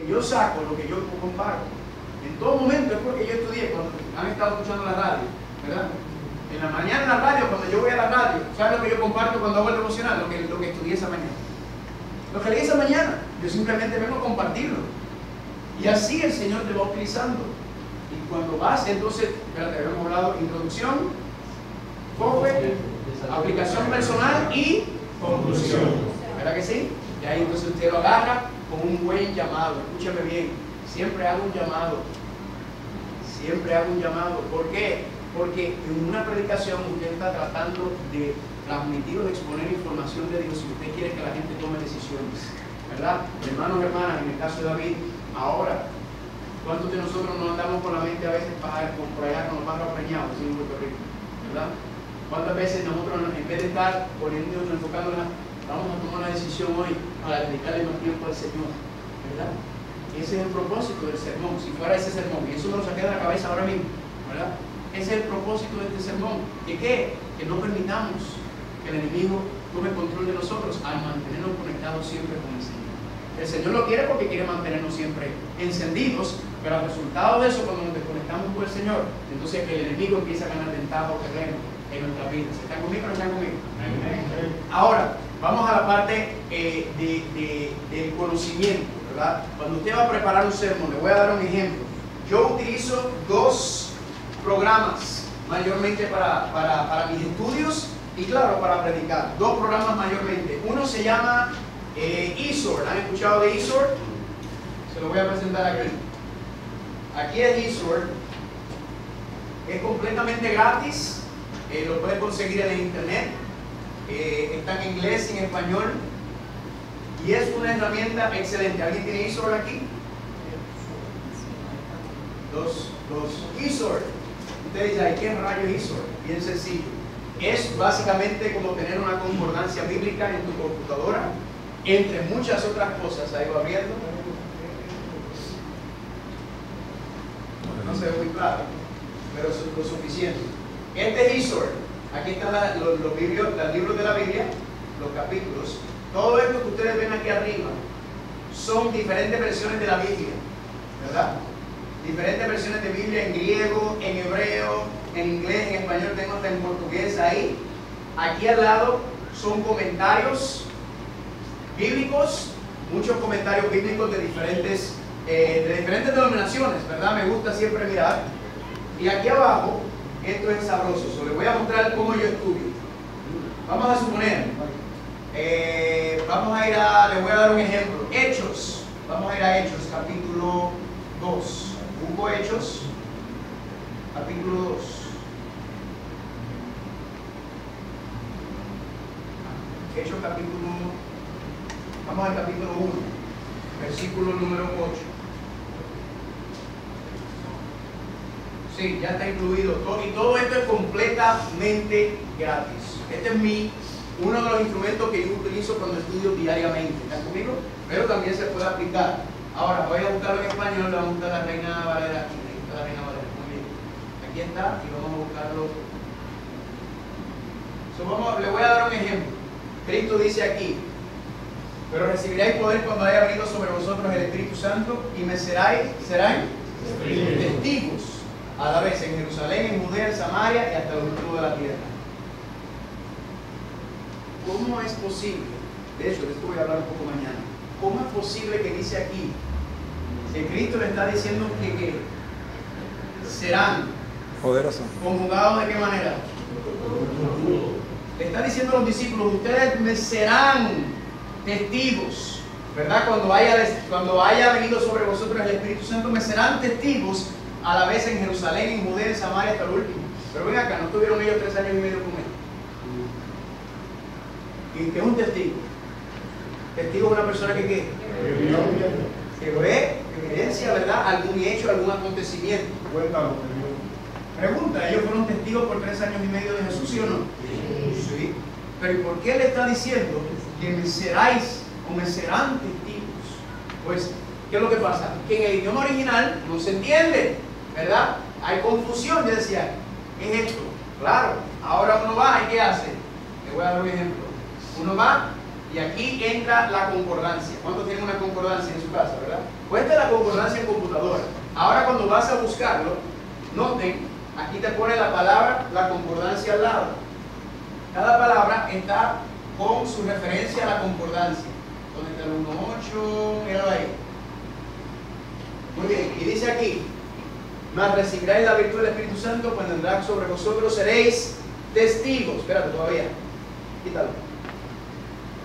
que yo saco, lo que yo comparto. En todo momento es porque yo estudié, cuando han estado escuchando la radio, ¿verdad? En la mañana en la radio, cuando yo voy a la radio, ¿sabes lo que yo comparto cuando hago el devocional? Lo que estudié esa mañana. Lo que leí esa mañana, yo simplemente vengo a compartirlo. Y así el Señor te va utilizando. Y cuando vas, entonces, espérate, habíamos hablado introducción, enfoque, aplicación personal y conclusión. ¿Verdad que sí? Y ahí entonces usted lo agarra con un buen llamado. Escúchame bien, siempre hago un llamado. Siempre hago un llamado. ¿Por qué? Porque en una predicación usted está tratando de transmitir o de exponer información de Dios y usted quiere que la gente tome decisiones. ¿Verdad? Hermanos, hermanas, en el caso de David, ahora, ¿cuántos de nosotros nos andamos con la mente a veces para por allá con los barros preñados, en Puerto Rico? ¿Verdad? ¿Cuántas veces nosotros, en vez de estar poniéndonos, enfocándonos, vamos a tomar una decisión hoy para dedicarle más tiempo al Señor? ¿Verdad? Ese es el propósito del sermón. Si fuera ese sermón, y eso me lo saqué de la cabeza ahora mismo, ¿verdad? Ese es el propósito de este sermón. ¿De qué? Que no permitamos que el enemigo tome control de nosotros al mantenernos conectados siempre con el Señor. El Señor lo quiere porque quiere mantenernos siempre encendidos, pero al resultado de eso, cuando nos desconectamos con el Señor, entonces el enemigo empieza a ganar ventaja o terreno en nuestras vidas. ¿Están conmigo o no están conmigo? Ahora, vamos a la parte del conocimiento, ¿verdad? Cuando usted va a preparar un sermón, le voy a dar un ejemplo. Yo utilizo dos programas mayormente para mis estudios y claro, para predicar. Dos programas mayormente. Uno se llama eSword. ¿Han escuchado de eSword? Se lo voy a presentar aquí. Aquí es eSword. Es completamente gratis. Lo puedes conseguir en el internet. Está en inglés y en español. Y es una herramienta excelente. ¿Alguien tiene eSword aquí? Dos eSword. Usted dice, ¿qué rayo es eSword? Bien sencillo. Es básicamente como tener una concordancia bíblica en tu computadora, entre muchas otras cosas. Ahí va abriendo. No se ve muy claro, pero es lo suficiente. Este es eSword. Aquí están los libros de la Biblia, los capítulos. Todo esto que ustedes ven aquí arriba son diferentes versiones de la Biblia, ¿verdad? Diferentes versiones de Biblia en griego, en hebreo, en inglés, en español, tengo hasta en portugués ahí. Aquí al lado son comentarios bíblicos, muchos comentarios bíblicos de diferentes denominaciones, ¿verdad? Me gusta siempre mirar. Y aquí abajo, esto es sabroso. Les voy a mostrar cómo yo estudio. Vamos a suponer, les voy a dar un ejemplo. Hechos. Vamos a ir a Hechos, capítulo 2. Busco Hechos, capítulo 2. Hechos capítulo, vamos al capítulo 1, versículo número 8. Sí, ya está incluido todo, y todo esto es completamente gratis. Este es uno de los instrumentos que yo utilizo cuando estudio diariamente. ¿Están conmigo? Pero también se puede aplicar. Ahora voy a buscarlo en español, le vamos a buscar la Reina Valera. Aquí está la Reina Valera, muy bien. Aquí está, y vamos a buscarlo. Le voy a dar un ejemplo. Cristo dice aquí: pero recibiréis poder cuando haya venido sobre vosotros el Espíritu Santo, y me serán testigos a la vez en Jerusalén, en Judea, en Samaria y hasta los últimos de la tierra. ¿Cómo es posible? De hecho, de esto voy a hablar un poco mañana. ¿Cómo es posible que dice aquí que Cristo le está diciendo que serán conjugados de qué manera? Le está diciendo a los discípulos: ustedes me serán testigos, ¿verdad? Cuando haya venido sobre vosotros el Espíritu Santo, me serán testigos a la vez en Jerusalén, en Judea, en Samaria hasta el último. Pero ven acá, ¿no estuvieron ellos 3 años y medio con él? ¿Y qué es un testigo? Testigo es una persona que ¿qué? Que ve, evidencia, ¿verdad? Algún hecho, algún acontecimiento. Pregunta, ¿ellos fueron testigos por 3 años y medio de Jesús, sí o no? Sí. Pero ¿y por qué le está diciendo que me seráis o me serán testigos? Pues, ¿qué es lo que pasa? Que en el idioma original no se entiende, ¿verdad? Hay confusión. Yo decía, ¿qué es esto? Claro, ahora uno va y ¿qué hace? Le voy a dar un ejemplo. Uno va y aquí entra la concordancia. ¿Cuántos tienen una concordancia en su casa, verdad? Pues esta es la concordancia en computadora. Ahora cuando vas a buscarlo, noten, aquí te pone la palabra, la concordancia al lado. Cada palabra está con su referencia a la concordancia. ¿Dónde está el 1.8? Míralo ahí. Muy bien, y dice aquí: mas recibiréis la virtud del Espíritu Santo cuando vendrá sobre vosotros, seréis testigos. Espérate todavía, quítalo.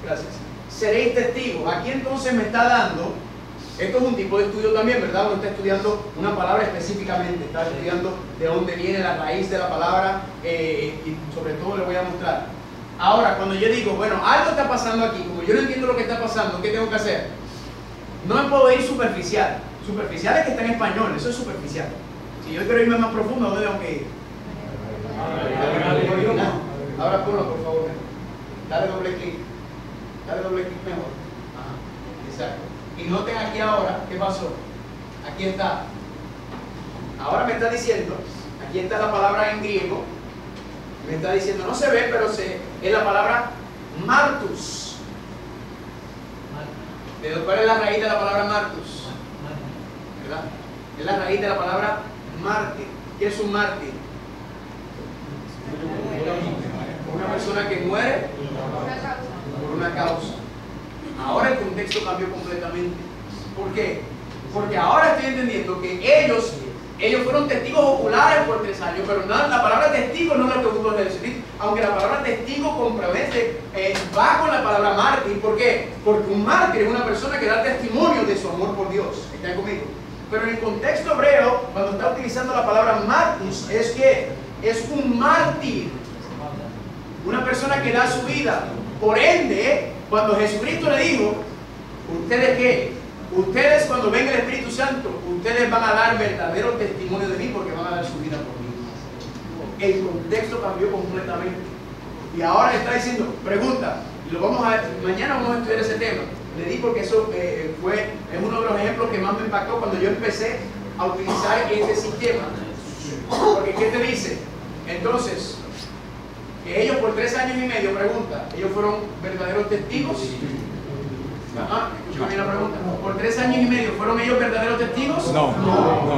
Gracias. Seréis testigos. Aquí entonces me está dando, esto es un tipo de estudio también, ¿verdad? Uno está estudiando una palabra específicamente, está estudiando de dónde viene la raíz de la palabra, y sobre todo le voy a mostrar. Ahora, cuando yo digo, bueno, algo está pasando aquí, como yo no entiendo lo que está pasando, ¿qué tengo que hacer? No me puedo ir superficial. Superficial es que está en español, eso es superficial. Si yo quiero irme más profundo, ¿dónde tengo que ir? Ahora ponlo, por favor. Dale doble clic. Dale doble clic mejor. Ajá, exacto. Y noten aquí ahora, ¿qué pasó? Aquí está. Ahora me está diciendo, aquí está la palabra en griego. Me está diciendo, no se ve, pero es la palabra martus. ¿Cuál es la raíz de la palabra martus? ¿Verdad? Es la raíz de la palabra mártir. ¿Qué es un mártir? Una persona que muere por una causa. Ahora el contexto cambió completamente. ¿Por qué? Porque ahora estoy entendiendo que ellos fueron testigos oculares por 3 años, pero no, la palabra testigo no es lo que busco decir. Aunque la palabra testigo compromete, va con la palabra mártir. ¿Por qué? Porque un mártir es una persona que da testimonio de su amor por Dios. ¿Están conmigo? Pero en el contexto hebreo, cuando está utilizando la palabra martus, es que es un mártir, una persona que da su vida. Por ende, cuando Jesucristo le dijo, ¿ustedes qué? Ustedes, cuando venga el Espíritu Santo, ustedes van a dar verdadero testimonio de mí porque van a dar su vida por mí. El contexto cambió completamente. Y ahora está diciendo, pregunta, y mañana vamos a estudiar ese tema. Le di porque eso es uno de los ejemplos que más me impactó cuando yo empecé a utilizar este sistema. Porque ¿qué te dice? Entonces, que ellos por 3 años y medio, pregunta, ¿ellos fueron verdaderos testigos? Escucha bien la pregunta. ¿Por 3 años y medio fueron ellos verdaderos testigos? No.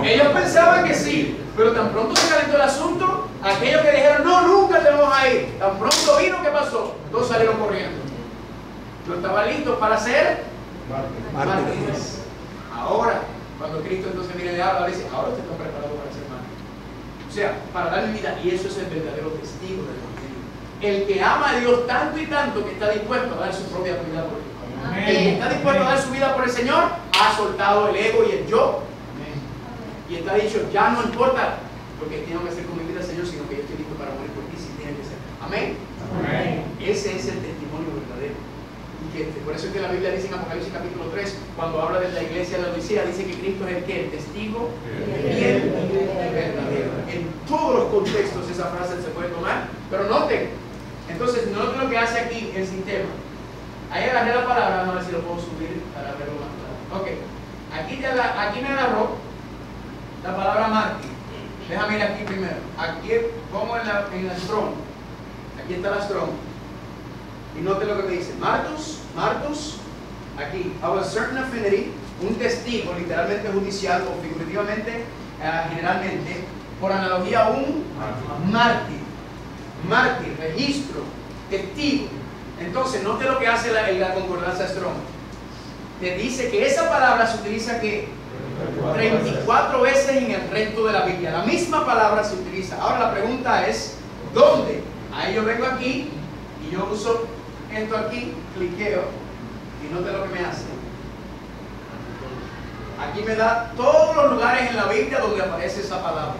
Ellos pensaban que sí, pero tan pronto se calentó el asunto, aquellos que dijeron, no, nunca te vamos a ir, tan pronto vino, ¿qué pasó? Todos salieron corriendo. No estaban listos para ser mártires. Ahora, cuando Cristo entonces viene de habla, dice, ahora ustedes están preparados para ser mártires. O sea, para dar mi vida, y eso es el verdadero testigo del Evangelio. El que ama a Dios tanto y tanto que está dispuesto a dar su propia vida por él. El que está dispuesto a dar su vida por el Señor ha soltado el ego y el yo. Y está dicho, ya no importa lo que tengo que hacer con mi vida, Señor, sino que yo estoy listo para morir por ti si tiene que ser. Amén. Ese es el testimonio verdadero. Y por eso es que la Biblia dice en Apocalipsis capítulo 3, cuando habla de la iglesia de la Odisea, dice que Cristo es el testigo fiel y verdadero. En todos los contextos esa frase se puede tomar, pero noten, entonces noten lo que hace aquí el sistema. Ahí agarré la palabra, vamos a ver si lo puedo subir para verlo más claro. Ok, aquí me agarró la palabra mártir. Déjame ir aquí primero. Aquí pongo en la Strong. Aquí está la Strong. Y note lo que me dice. Martus, aquí. Of a certain affinity, un testigo, literalmente judicial o figurativamente, generalmente, por analogía, un mártir. Mártir, registro, testigo. Entonces, note lo que hace la concordancia Strong. Te dice que esa palabra se utiliza que 34 veces en el resto de la Biblia. La misma palabra se utiliza. Ahora la pregunta es, ¿dónde? Ahí yo vengo aquí y yo uso esto aquí, cliqueo y note lo que me hace. Aquí me da todos los lugares en la Biblia donde aparece esa palabra.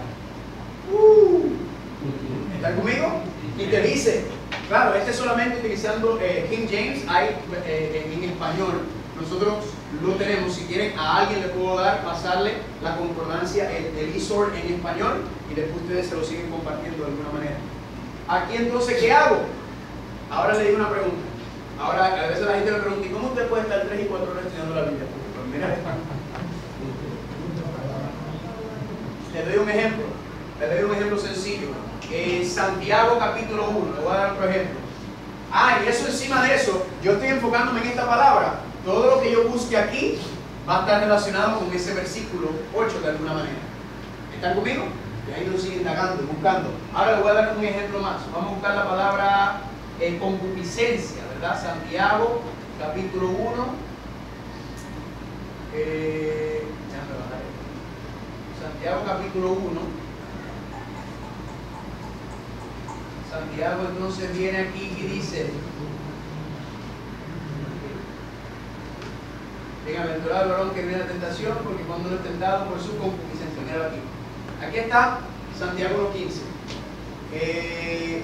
¿Están conmigo? Y te dice, claro, este es solamente utilizando King James, hay en español. Nosotros lo tenemos. Si quieren, a alguien le puedo pasarle la concordancia, el eSword en español, y después ustedes se lo siguen compartiendo de alguna manera. Aquí entonces, ¿qué hago? Ahora le digo una pregunta. Ahora, a veces la gente me pregunta, ¿y cómo usted puede estar 3 y 4 horas estudiando la Biblia? Pues mira, le doy un ejemplo sencillo. Santiago capítulo 1, le voy a dar otro ejemplo. Y eso, encima de eso, yo estoy enfocándome en esta palabra. Todo lo que yo busque aquí, va a estar relacionado con ese versículo 8 de alguna manera. ¿Están conmigo? Y ahí lo siguen indagando, buscando. Ahora les voy a dar un ejemplo más. Vamos a buscar la palabra concupiscencia, ¿verdad? Santiago, capítulo 1. Santiago, capítulo 1. Santiago entonces viene aquí y dice: bienaventurado el varón que viene a la tentación, porque cuando uno es tentado por su concupiscencia. Míralo aquí. Aquí está Santiago 1:15.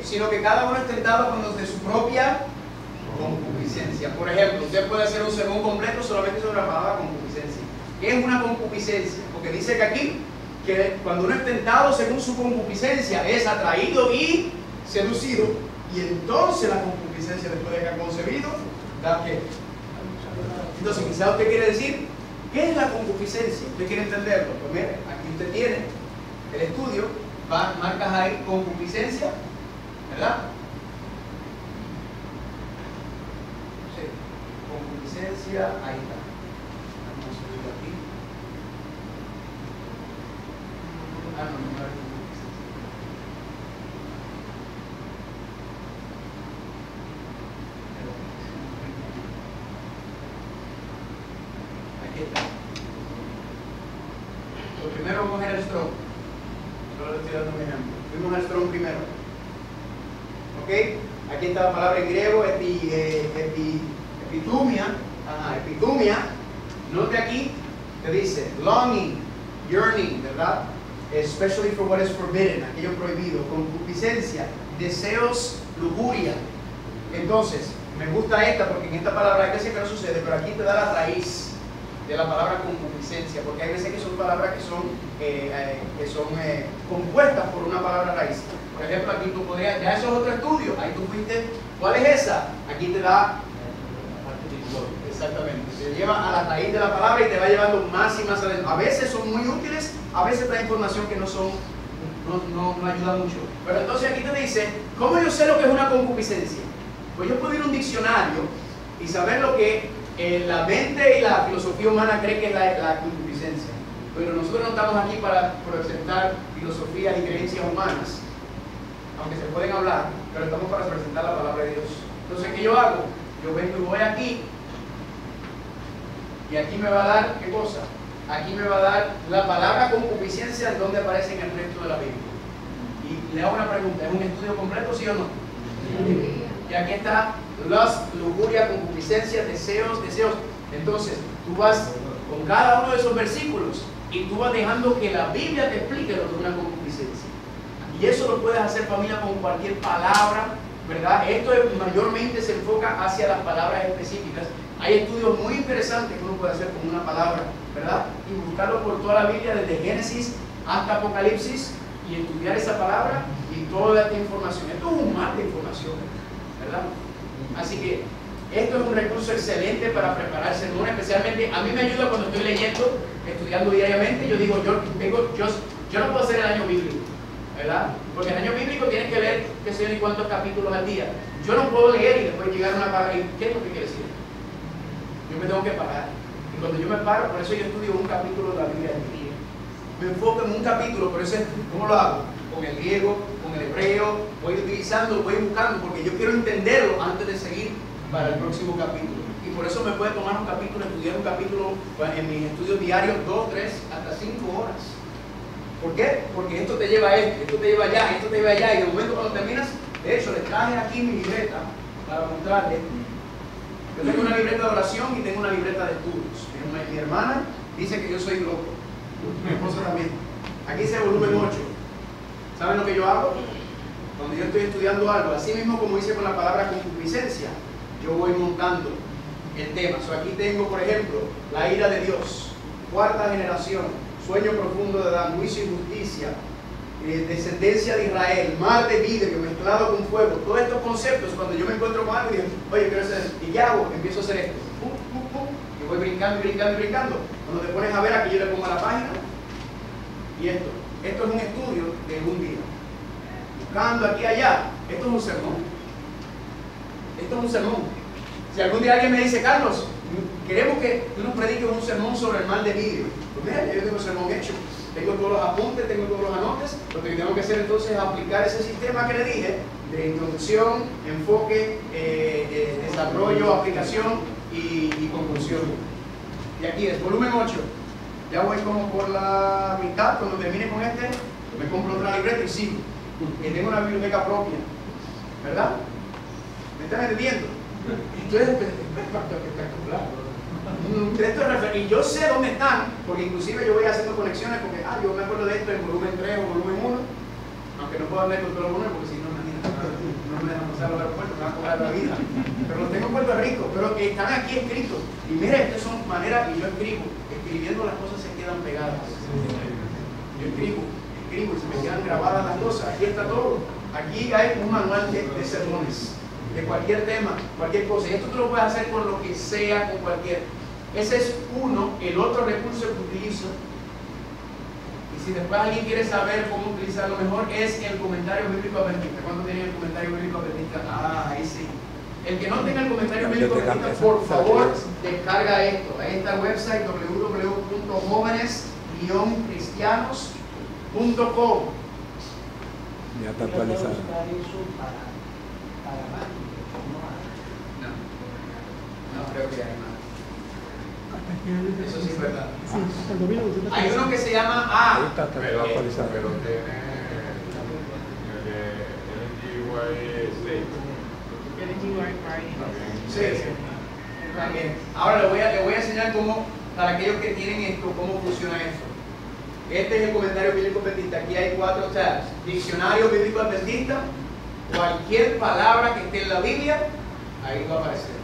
Sino que cada uno es tentado cuando de su propia concupiscencia. Por ejemplo, usted puede hacer un sermón completo solamente sobre la palabra concupiscencia. ¿Qué es una concupiscencia? Porque dice que aquí, que cuando uno es tentado según su concupiscencia, es atraído y seducido. Y entonces la concupiscencia, después de que ha concebido, da ¿qué? Entonces quizás usted quiere decir, ¿qué es la concupiscencia? ¿Usted quiere entenderlo? Pues mire, aquí usted tiene el estudio, marcas ahí concupiscencia, ¿verdad? Sí, concupiscencia, ahí está. Vamos a subirlo aquí. No hay concupiscencia. Aquí está. Lo primero vamos a ver el Strong. Solo le estoy dando un ejemplo. Fuimos al Strong primero. ¿Ok? Aquí está la palabra en griego, epitumia. Epitumia. Note aquí que dice longing, yearning, ¿verdad? Especially for what is forbidden, aquello prohibido. Concupiscencia, deseos, lujuria. Entonces, me gusta esta porque en esta palabra hay veces que no sucede, pero aquí te da la raíz de la palabra concupiscencia, porque hay veces que son palabras que son compuestas por una palabra raíz. Por ejemplo, aquí tú podrías, ya eso es otro estudio, ahí tú fuiste, ¿cuál es esa? Aquí te da, exactamente, te lleva a la raíz de la palabra y te va llevando más y más adentro. A veces son muy útiles, a veces trae información que no ayuda mucho. Pero entonces aquí te dice, ¿cómo yo sé lo que es una concupiscencia? Pues yo puedo ir a un diccionario y saber lo que la mente y la filosofía humana cree que es la concupiscencia. Pero nosotros no estamos aquí para presentar filosofías y creencias humanas, aunque se pueden hablar, pero estamos para presentar la palabra de Dios. Entonces, ¿qué yo hago? Yo vengo y voy aquí, y aquí me va a dar, ¿qué cosa? Aquí me va a dar la palabra concupiscencia en donde aparece en el resto de la Biblia. Y le hago una pregunta, ¿es un estudio completo, sí o no? Sí. Y aquí está lust, lujuria, concupiscencia, deseos. Entonces, tú vas con cada uno de esos versículos y tú vas dejando que la Biblia te explique lo que es una concupiscencia. Y eso lo puedes hacer, familia, con cualquier palabra, ¿verdad? Esto mayormente se enfoca hacia las palabras específicas. Hay estudios muy interesantes que uno puede hacer con una palabra, ¿verdad? Y buscarlo por toda la Biblia, desde Génesis hasta Apocalipsis, y estudiar esa palabra y toda esta información. Esto es un mar de información, ¿verdad? Así que esto es un recurso excelente para preparar sermón, especialmente a mí me ayuda cuando estoy leyendo, estudiando diariamente. Yo digo, yo no puedo hacer el año bíblico, ¿verdad? Porque el año bíblico tienes que leer qué sé yo ni cuántos capítulos al día. Yo no puedo leer y después llegar a una palabra y ¿qué es lo que quiere decir? Yo me tengo que parar. Y cuando yo me paro, por eso yo estudio un capítulo de la Biblia al día. Me enfoco en un capítulo, pero ese, ¿cómo lo hago? Con el griego, con el hebreo, voy utilizando, voy buscando, porque yo quiero entenderlo antes de seguir para el próximo capítulo. Y por eso me puede tomar un capítulo, estudiar un capítulo en mis estudios diarios, 2, 3, hasta 5 horas. ¿Por qué? Porque esto te lleva a esto te lleva allá, esto te lleva allá, y de momento cuando terminas, de hecho, les traje aquí mi libreta para mostrarles. Yo tengo una libreta de oración y tengo una libreta de estudios. Mi hermana dice que yo soy loco. Mi esposa también. Aquí dice volumen 8. ¿Saben lo que yo hago? Cuando yo estoy estudiando algo, así mismo como hice con la palabra concupiscencia, yo voy montando el tema. Aquí tengo, por ejemplo, la ira de Dios, cuarta generación, sueño profundo de Adán, juicio y justicia, descendencia de Israel, mar de vidrio mezclado con fuego. Todos estos conceptos, cuando yo me encuentro con algo y digo, oye, quiero hacer esto, ¿y qué hago? Empiezo a hacer esto. Pum, pum, pum, y voy brincando y brincando y brincando. Cuando te pones a ver, aquí yo le pongo a la página y esto es un estudio de un día. Buscando aquí y allá, esto es un sermón. Esto es un sermón. Si algún día alguien me dice, Carlos, queremos que tú nos prediques un sermón sobre el mal de vídeo. Pues mira, yo tengo el sermón hecho. Tengo todos los apuntes, tengo todos los anotes. Lo que tengo que hacer entonces es aplicar ese sistema que le dije de introducción, enfoque, desarrollo, aplicación y conclusión. Y aquí es volumen 8. Ya voy como por la mitad. Cuando termine con este, me compro otra libreta y sigo. Y tengo una biblioteca propia, ¿verdad? ¿Me están entendiendo? Entonces, espectacular. Y yo sé dónde están, porque inclusive yo voy haciendo conexiones, porque yo me acuerdo de esto en volumen 3 o volumen 1, aunque no puedo hablar con todos los volúmenes, porque si no, imagínate, no me dejan pasar los aeropuertos, me van a cobrar la vida. Pero los tengo en Puerto Rico, pero que están aquí escritos. Y mira, estas son maneras, y yo escribiendo las cosas se quedan pegadas. Yo escribo y se me quedan grabadas las cosas. Aquí está todo. Aquí hay un manual de sermones, de cualquier tema, cualquier cosa. Y esto tú lo puedes hacer con lo que sea, con cualquier. Ese es uno. El otro recurso que utilizo, y si después alguien quiere saber cómo utilizarlo mejor, es el comentario bíblico adventista. ¿Cuándo tiene el comentario bíblico adventista? Ahí sí. El que no tenga el comentario bíblico adventista, por favor, descarga esto. Ahí está el website www.jóvenes-cristianos.com. Ya está actualizado. No creo que hay más. Eso sí es verdad. Hay uno que se llama Pero actualizado. Pero tiene Sí, también. Ahora le voy a enseñar cómo, para aquellos que tienen esto, cómo funciona esto. Este es el comentario bíblico adventista. Aquí hay 4 tabs. Diccionario bíblico adventista. Cualquier palabra que esté en la Biblia, ahí va a aparecer.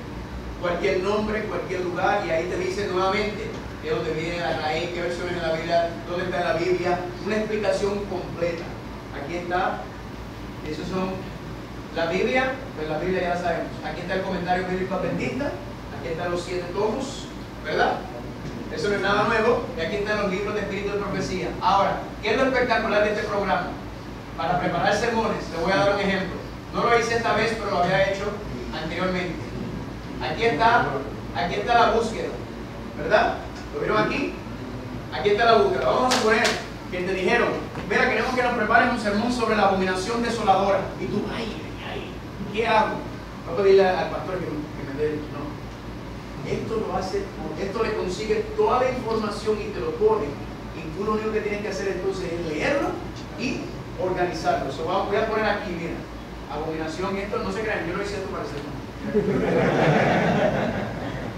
Cualquier nombre, cualquier lugar, y ahí te dice nuevamente de dónde viene la raíz, qué versiones de la Biblia, dónde está la Biblia, una explicación completa. Aquí está. Esos son la Biblia, pues la Biblia ya la sabemos. Aquí está el comentario bíblico adventista, aquí están los 7 tomos, ¿verdad? Eso no es nada nuevo. Y aquí están los libros de espíritu de profecía. Ahora, ¿qué es lo espectacular de este programa? Para preparar sermones, te voy a dar un ejemplo. No lo hice esta vez, pero lo había hecho anteriormente. Aquí está la búsqueda, ¿verdad? ¿Lo vieron aquí? Aquí está la búsqueda. Vamos a suponer que te dijeron, mira, queremos que nos preparen un sermón sobre la abominación desoladora. Y tú, ay, ¿qué hago? Voy a pedirle al pastor que me dé. No. Esto lo hace, esto le consigue toda la información y te lo pone. Y tú lo único que tienes que hacer entonces es leerlo y organizarlo. Voy a poner aquí, mira, abominación, esto no se crean, yo lo hice esto para hacerlo.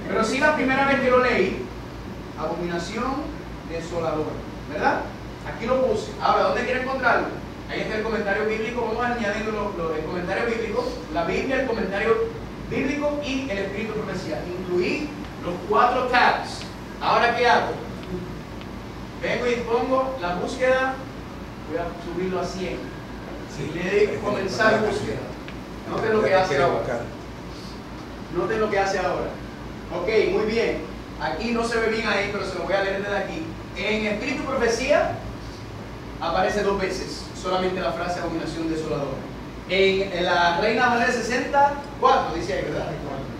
Pero sí, la primera vez que lo leí, abominación desoladora, ¿verdad? Aquí lo puse. Ahora, ¿dónde quiero encontrarlo? Ahí está el comentario bíblico. Vamos añadiendo el comentario bíblico, la Biblia, el comentario bíblico y el espíritu de profecía. Incluí los 4 tabs. Ahora, ¿qué hago? Vengo y pongo la búsqueda. Voy a subirlo a 100. Y le doy comenzar búsqueda. Noten lo que hace ahora. Noten lo que hace ahora. Ok, muy bien. Aquí no se ve bien ahí, pero se lo voy a leer desde aquí. En espíritu y profecía aparece 2 veces solamente la frase abominación desoladora. En la Reina Valera 64 dice ahí, ¿verdad?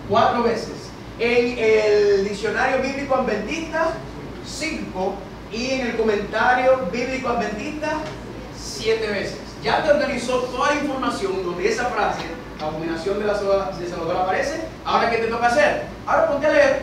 4 veces. En el diccionario bíblico adventista 5 y en el comentario bíblico adventista 7 veces. Ya te organizó toda la información donde esa frase, abominación desoladora, aparece. Ahora, ¿qué te toca hacer? Ahora ponte a leer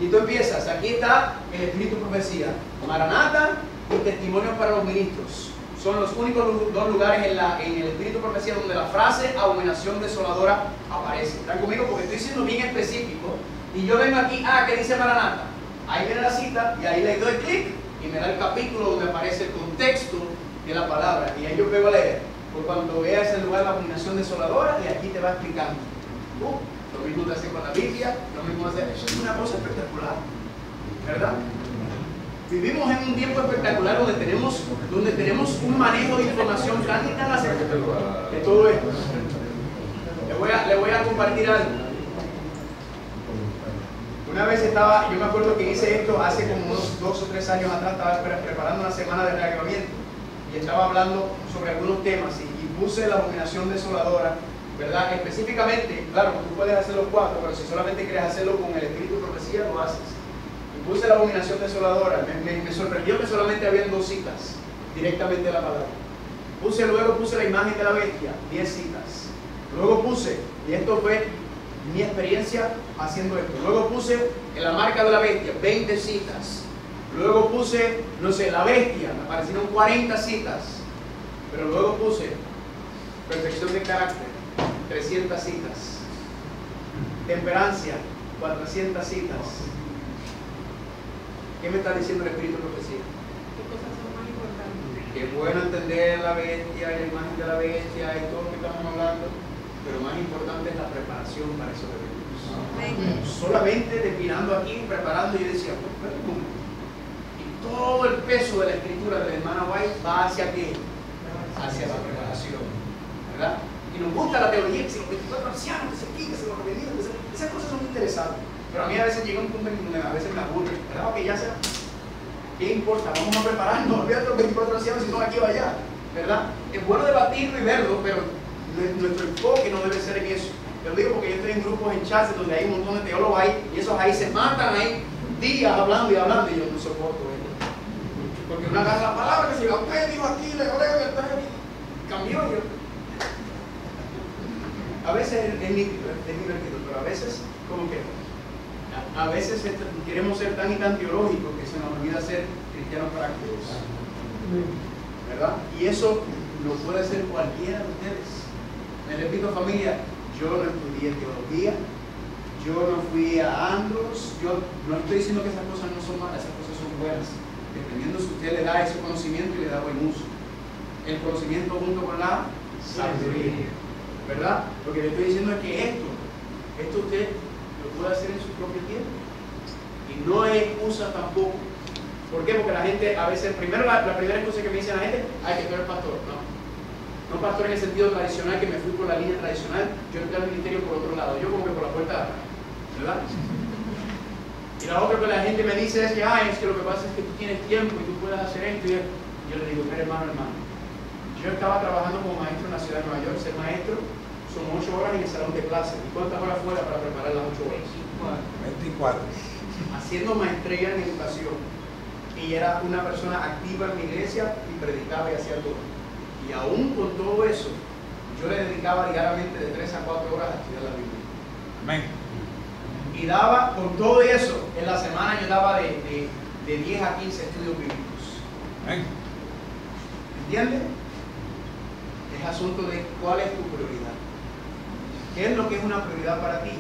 y tú empiezas. Aquí está el espíritu de profecía, Maranata y testimonios para los ministros. Son los únicos 2 lugares en el espíritu de profecía donde la frase abominación desoladora aparece. ¿Están conmigo? Porque estoy siendo bien específico. Y yo vengo aquí, ¿qué dice Maranata? Ahí viene la cita y ahí le doy clic y me da el capítulo donde aparece el contexto de la palabra. Y ahí yo pego a leer. Por cuando veas el lugar de la abominación desoladora, y aquí te va explicando. Lo mismo te hace con la Biblia, lo mismo hace. Eso es una cosa espectacular, ¿verdad? Vivimos en un tiempo espectacular donde tenemos un manejo de información tan y tan acertado de todo esto. Le voy a compartir algo. Una vez yo me acuerdo que hice esto hace como unos 2 o 3 años atrás, estaba preparando una semana de reavivamiento y estaba hablando sobre algunos temas y puse la abominación desoladora, ¿verdad? Específicamente, claro, tú puedes hacer los 4, pero si solamente quieres hacerlo con el espíritu de profecía decía, lo haces. Y puse la abominación desoladora. Me sorprendió que solamente habían 2 citas directamente de la palabra. Luego puse la imagen de la bestia, 10 citas. Luego puse, y esto fue mi experiencia haciendo esto. Luego puse en la marca de la bestia, 20 citas. Luego puse, no sé, la bestia, me aparecieron 40 citas. Pero luego puse perfección de carácter, 300 citas. Temperancia, 400 citas. ¿Qué me está diciendo el Espíritu de Profecía? ¿Qué cosas son más importantes? Que es bueno entender la bestia y la imagen de la bestia y todo lo que estamos hablando, pero más importante es la preparación para esos eventos. Solamente destinando aquí, preparando, yo decía, pues, pero, y todo el peso de la escritura de la hermana White va hacia qué? Hacia la preparación, ¿verdad? Y nos gusta la teología, que se los 24 ancianos, que se aquí, que se los redimidos, esas cosas son interesantes, pero a mí a veces llega un punto en donde a veces me aburre, ¿verdad? Que ya sea, ¿qué importa? Vamos a prepararnos, olvídate los 24 ancianos, sino aquí o allá, ¿verdad? Es bueno debatirlo y verlo, pero nuestro enfoque no debe ser en eso. Te lo digo porque yo estoy en grupos, en chats, donde hay un montón de teólogos ahí, y esos ahí se matan ahí días hablando y hablando, y yo no soporto eso. Porque uno agarra la palabra que se diga, usted dijo aquí, le cambió yo. A veces es divertido, pero a veces, como que, a veces queremos ser tan y tan teológicos que se nos olvida ser cristianos prácticos, ¿verdad? Y eso lo puede hacer cualquiera de ustedes. Me repito, familia, yo no estudié teología, yo no fui a Andros, yo no estoy diciendo que esas cosas no son malas, esas cosas son buenas, dependiendo si usted le da ese conocimiento y le da buen uso. El conocimiento junto con la sabiduría, ¿verdad? Lo que le estoy diciendo es que esto usted lo puede hacer en su propio tiempo y no es excusa tampoco. ¿Por qué? Porque la gente a veces, primero la primera excusa que me dice la gente, ay, que tú eres pastor. No pastor en el sentido tradicional, que me fui por la línea tradicional, yo entré al ministerio por otro lado, yo como que por la puerta de atrás, ¿verdad? Y la otra que la gente me dice es que, es que lo que pasa es que tú tienes tiempo y tú puedes hacer esto, y yo le digo, mira hermano, yo estaba trabajando como maestro en la ciudad de Nueva York. Ser maestro son 8 horas en el salón de clase. ¿Y cuántas horas fuera para preparar las 8 horas? 24. Haciendo maestría en educación. Y era una persona activa en mi iglesia y predicaba y hacía todo. Y aún con todo eso, yo le dedicaba diariamente de 3 a 4 horas a estudiar la Biblia. Amén. Y daba, con todo eso, en la semana yo daba de 10 a 15 estudios bíblicos. Amén. ¿Entiendes? Es asunto de cuál es tu prioridad. ¿Qué es lo que es una prioridad para ti?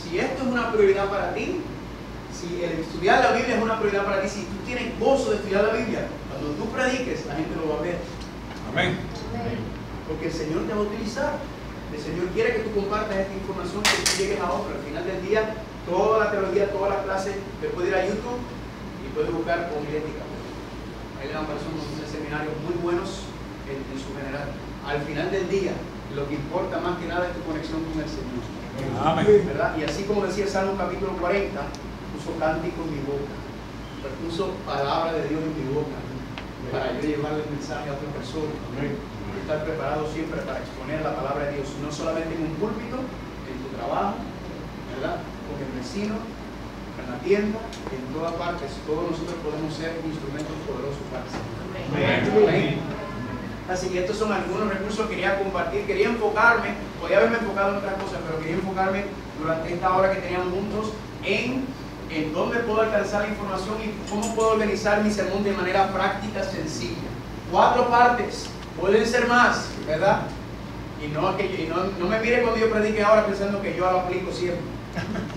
Si esto es una prioridad para ti, si el estudiar la Biblia es una prioridad para ti, si tú tienes gozo de estudiar la Biblia, cuando tú prediques, la gente lo va a ver. Amén. Porque el Señor te va a utilizar. El Señor quiere que tú compartas esta información, que tú llegues a otro. Al final del día, toda la teología, todas las clases, te puede ir a YouTube y puedes buscar homilética. Ahí le aparecen unos seminarios muy buenos en su general. Al final del día, lo que importa más que nada es tu conexión con el Señor. Amén. ¿Verdad? Y así como decía el Salmo capítulo 40, puso cántico en mi boca, puso palabra de Dios en mi boca, para yo llevarle el mensaje a otra persona. Estar preparado siempre para exponer la palabra de Dios, no solamente en un púlpito, en tu trabajo, ¿verdad? Con el vecino, en la tienda, en todas partes. Todos nosotros podemos ser instrumentos poderosos para el Señor. Amén. Así que estos son algunos recursos que quería compartir. Quería enfocarme, podía haberme enfocado en otras cosas, pero quería enfocarme durante esta hora que teníamos juntos en dónde puedo alcanzar la información y cómo puedo organizar mi sermón de manera práctica, sencilla. 4 partes, pueden ser más, ¿verdad? Y no me mire cuando yo predique ahora pensando que yo lo aplico siempre.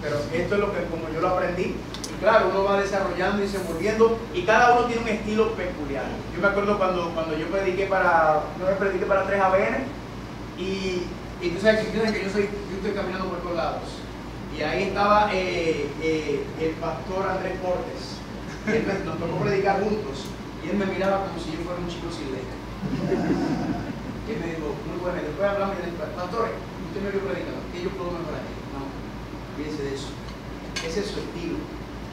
Pero esto es lo que, como yo lo aprendí. Y claro, uno va desarrollando y desenvolviendo, y cada uno tiene un estilo peculiar. Yo me acuerdo cuando yo prediqué para 3 ABN, y tú sabes que yo estoy caminando por todos lados. Y ahí estaba el pastor Andrés Portes. Nos tocó predicar juntos, y él me miraba como si yo fuera un chico sin ley. Y él me dijo, muy bueno, después hablamos y le dije, pastor, usted me vio predicando, ¿qué yo puedo mejorar? No, fíjense de eso. Ese es su estilo.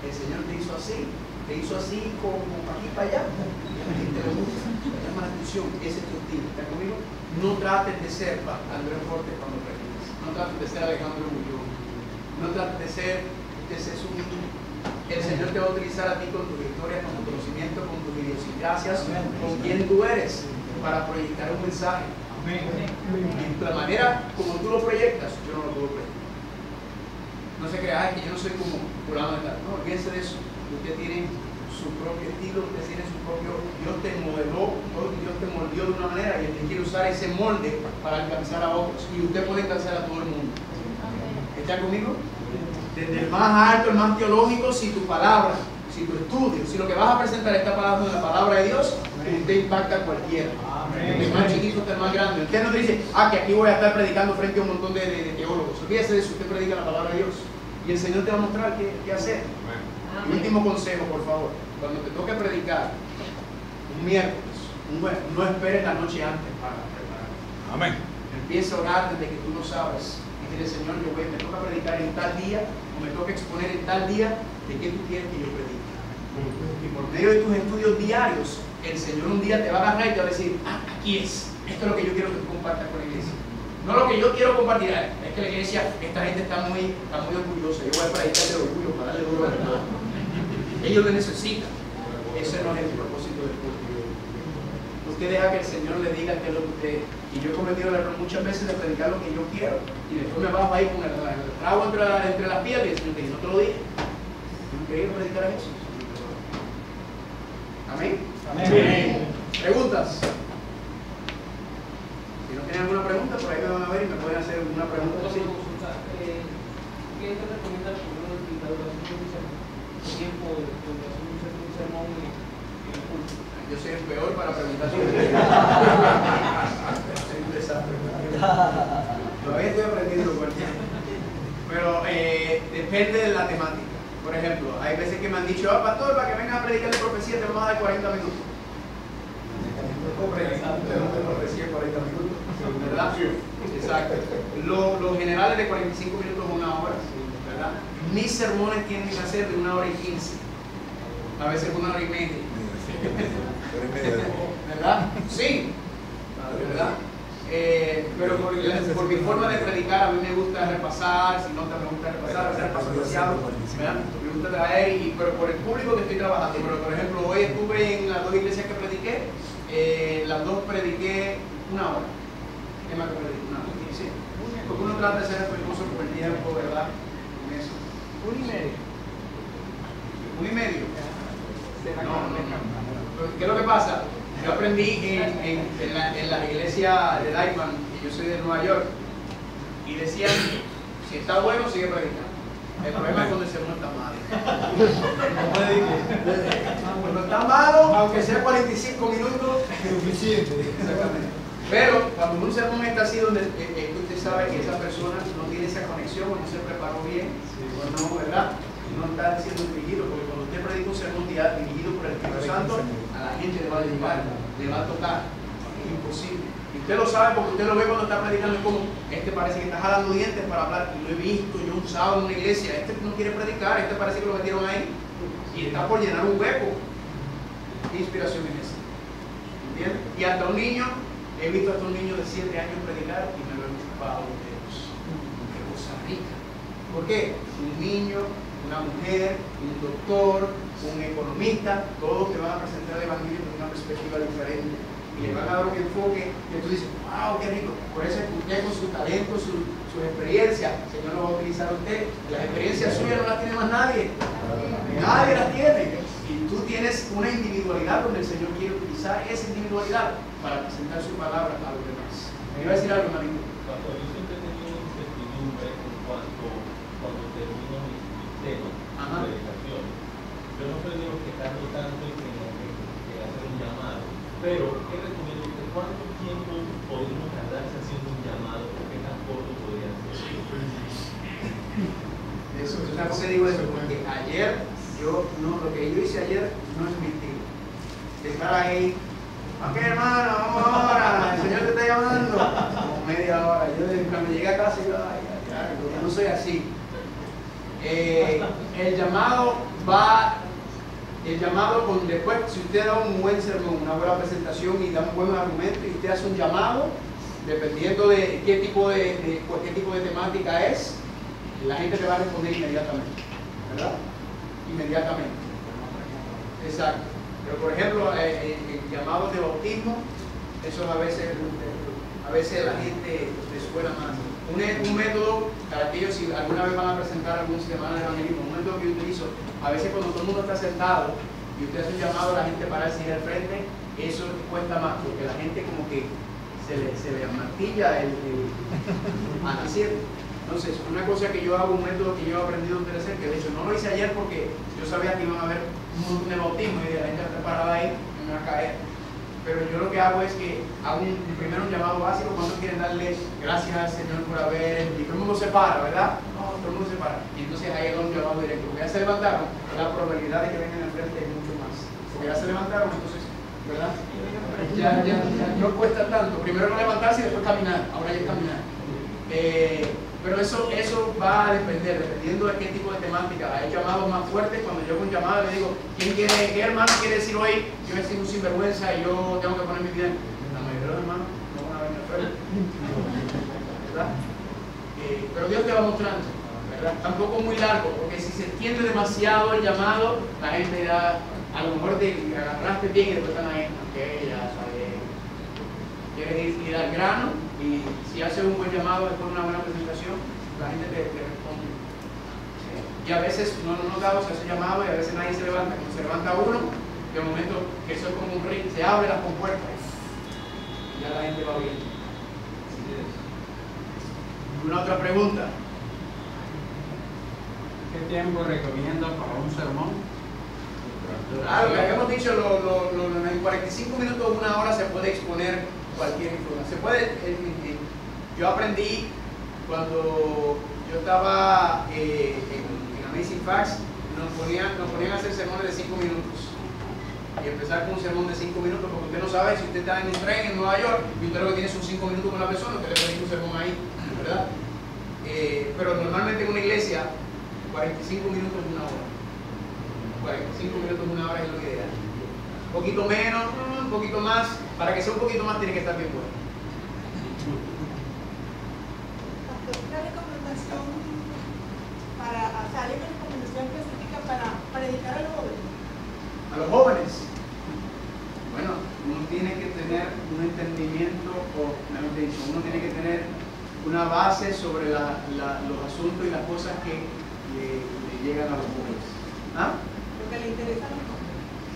El Señor te hizo así con aquí para allá. Y a la gente le gusta, le llama la atención. Ese es tu estilo. ¿Están conmigo? No trates de ser Andrés Portes cuando prediques. No trates de ser Alejandro Muñoz. No trates de ser el Señor te va a utilizar a ti con tu victoria, con tu conocimiento, con tus idiosincrasias, con quien tú eres, para proyectar un mensaje. Y la manera como tú lo proyectas, yo no lo puedo proyectar. No se crea que yo no soy como fulano de tal. No, olvídense de eso. Usted tiene su propio estilo, usted tiene su propio. Dios te modeló, Dios te moldeó de una manera y usted quiere usar ese molde para alcanzar a otros. Y usted puede alcanzar a todo el mundo. ¿Está conmigo? Desde el más alto, el más teológico, si tu palabra, si tu estudio, si lo que vas a presentar está palabra de la palabra de Dios, usted impacta a cualquiera. El más chiquito hasta el más grande. Usted no te dice, que aquí voy a estar predicando frente a un montón de teólogos. Olvídese de eso, usted predica la palabra de Dios. Y el Señor te va a mostrar qué hacer. Y último consejo, por favor. Cuando te toque predicar un miércoles, un jueves, no esperes la noche antes para preparar. Amén. Empieza a orar desde que tú no sabes. Y dile, Señor, me toca predicar en tal día, o me toca exponer en tal día, ¿de qué tú quieres que yo predique? Y por medio de tus estudios diarios, el Señor un día te va a agarrar y te va a decir, aquí es, esto es lo que yo quiero que tú compartas con la iglesia. No lo que yo quiero compartir, es que la iglesia, esta gente está muy orgullosa, yo voy a predicar de orgullo para darle duro a la hermana. Ellos lo necesitan. Ese no es el propósito del culto. Usted deja que el Señor le diga qué es lo que usted. Y yo he cometido el error muchas veces de predicar lo que yo quiero. Y después me bajo ahí con el trago entre las piernas y el Señor te dice, no te lo dije. Yo no quería predicar eso. Amén. Amén. ¿Preguntas? Si no tienen alguna pregunta, por ahí me van a ver y me pueden hacer alguna pregunta. ¿Qué te recomienda el primero de la duración de un tiempo de duración de un sermón en el culto? Yo soy el peor para preguntar sobre eso. Soy un desastre. Todavía estoy aprendiendo con eso. Pero depende de la temática. Por ejemplo, hay veces que me han dicho, pastor, para que vengas a predicar de profecía te vamos a dar 40 minutos. Profecía 40 minutos, ¿verdad? Exacto. Los generales de 45 minutos a una hora, ¿verdad? Mis sermones tienen que ser de 1 hora y 15, a veces 1 hora y media. ¿Verdad? Sí, ¿verdad? Pero por mi forma de predicar, a mí me gusta repasar, si no me gusta repasar, hacer demasiado, ¿verdad? Me gusta traer, pero por el público que estoy trabajando. Pero por ejemplo, hoy estuve en las 2 iglesias que prediqué, las 2 prediqué 1 hora. ¿Qué más que prediqué? 1 hora. Sí. Porque uno trata de ser respetuoso con el tiempo, ¿verdad? Con eso. 1 y medio. 1 y medio. No. ¿Qué es lo que pasa? Yo aprendí en la iglesia de Dykeman, y yo soy de Nueva York, y decían, si está bueno, sigue predicando. El problema es cuando el sermón está malo. Cuando está malo, aunque sea 45 minutos, es suficiente. Exactamente. Pero cuando un sermón está así, donde usted sabe que esa persona no tiene esa conexión, o no se preparó bien, o no, ¿verdad? No está siendo dirigido, porque cuando usted predica un sermón dirigido por el Espíritu Santo, a la gente le va a llegar, le va a tocar. Es imposible. Y usted lo sabe porque usted lo ve cuando está predicando, es como, parece que está jalando dientes para hablar, y lo he visto yo un sábado en una iglesia, no quiere predicar, parece que lo metieron ahí, y está por llenar un hueco. ¿Qué inspiración es esa? ¿Entiendes? Y hasta un niño, he visto hasta un niño de 7 años predicar, y me lo he chupado de Dios. Qué cosa rica. ¿Por qué? Un niño, una mujer, un doctor, un economista, todos te van a presentar el evangelio desde una perspectiva diferente y le van a dar un enfoque que tú dices, wow, qué rico. Por eso es que usted con su talento, su experiencia, el Señor lo va a utilizar a usted. Las experiencias suyas no las tiene más nadie. Nadie las tiene. Y tú tienes una individualidad donde el Señor quiere utilizar esa individualidad para presentar su palabra a los demás. Me iba a decir algo, Marito. Pastor, yo siempre he tenido incertidumbre en cuando termino mi tema de predicación. Yo no soy de los que tardo tanto en hacer un llamado, pero ¿qué recomiendo usted? ¿Cuánto tiempo podemos tardarse haciendo un llamado? ¿Qué tan corto podría ser? Eso es una cosa que digo eso, porque ayer lo que yo hice ayer no es mentir. Estar ahí, ok hermano, vamos ahora, el Señor te está llamando. Como media hora. Yo cuando llegué a casa, yo no soy así. El llamado después, si usted da un buen sermón, una buena presentación y da un buen argumento y usted hace un llamado, dependiendo de qué tipo de temática es, la gente te va a responder inmediatamente. ¿verdad? Inmediatamente. Exacto. Pero por ejemplo, llamados de bautismo, eso a veces la gente les suena más. Un método, para aquellos si alguna vez van a presentar algún semana de evangelismo, un método que yo utilizo, a veces cuando todo el mundo está sentado y usted hace un llamado a la gente para seguir al frente, eso cuesta más, porque la gente como que se le martilla Entonces, una cosa que yo hago, un método que yo he aprendido a utilizar, que de hecho no lo hice ayer porque yo sabía que iban a haber un montón de bautismo y de la gente preparada ahí, me va a caer. Pero yo lo que hago es que hago primero un llamado básico cuando quieren darle gracias al Señor por haber, y todo el mundo se para, ¿verdad? No, todo el mundo se para. Y entonces ahí hago un llamado directo. Porque ya se levantaron, la probabilidad de que vengan al frente es mucho más. Porque ya se levantaron, entonces, ¿verdad? Ya no cuesta tanto. Primero no levantarse y después caminar. Ahora ya es caminar. Pero eso va a depender, dependiendo de qué tipo de temática. Hay llamados más fuertes. Cuando yo con llamada le digo, ¿qué hermano quiere decir hoy? Yo he sido un sinvergüenza y yo tengo que poner mi vida. La mayoría de los hermanos no van a venir al frente, ¿verdad? Pero Dios te va mostrando, ¿verdad? Tampoco muy largo, porque si se extiende demasiado el llamado, la gente ya, a lo mejor te agarraste bien y después están ahí, ok, ya sabes, quieres ir al grano. Y si haces un buen llamado después de una buena presentación, la gente te responde. Y a veces no se hace llamado y a veces nadie se levanta. Cuando se levanta uno, de momento que eso es como un ring, se abre las compuertas y ya la gente va bien. ¿Alguna otra pregunta? ¿Qué tiempo recomiendas para un sermón? Lo que habíamos dicho, en 45 minutos, una hora se puede exponer cualquier información. Se puede, yo aprendí cuando yo estaba en Amazing Facts, nos ponían a hacer sermones de 5 minutos y empezar con un sermón de 5 minutos, porque usted no sabe si usted está en un tren en Nueva York y usted lo que tiene son 5 minutos con la persona, usted le predica un sermón ahí, ¿verdad? Pero normalmente en una iglesia 45 minutos es una hora. 45 minutos, una hora es lo ideal. Un poquito menos, un poquito más. Para que sea un poquito más tiene que estar bien bueno. Una recomendación ¿hay una recomendación específica para dedicar a los jóvenes? A los jóvenes. Bueno, uno tiene que tener un entendimiento, o mejor dicho, uno tiene que tener una base sobre los asuntos y las cosas que le llegan a los jóvenes. ¿Ah? Lo que le interesa a los jóvenes.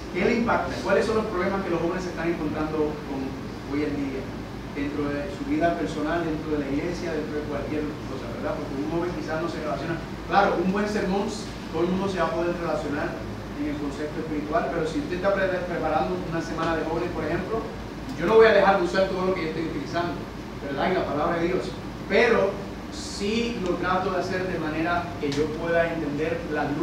¿Qué le impacta? ¿Cuáles son los problemas que los jóvenes se están encontrando hoy en día? Dentro de su vida personal, dentro de la iglesia, dentro de cualquier cosa, ¿verdad? Porque un joven quizás no se relaciona. Claro, un buen sermón, todo el mundo se va a poder relacionar en el concepto espiritual, pero si usted está preparando una semana de jóvenes, por ejemplo, yo no voy a dejar de usar todo lo que yo estoy utilizando, ¿verdad? Y la palabra de Dios. Pero sí lo trato de hacer de manera que yo pueda entender las luchas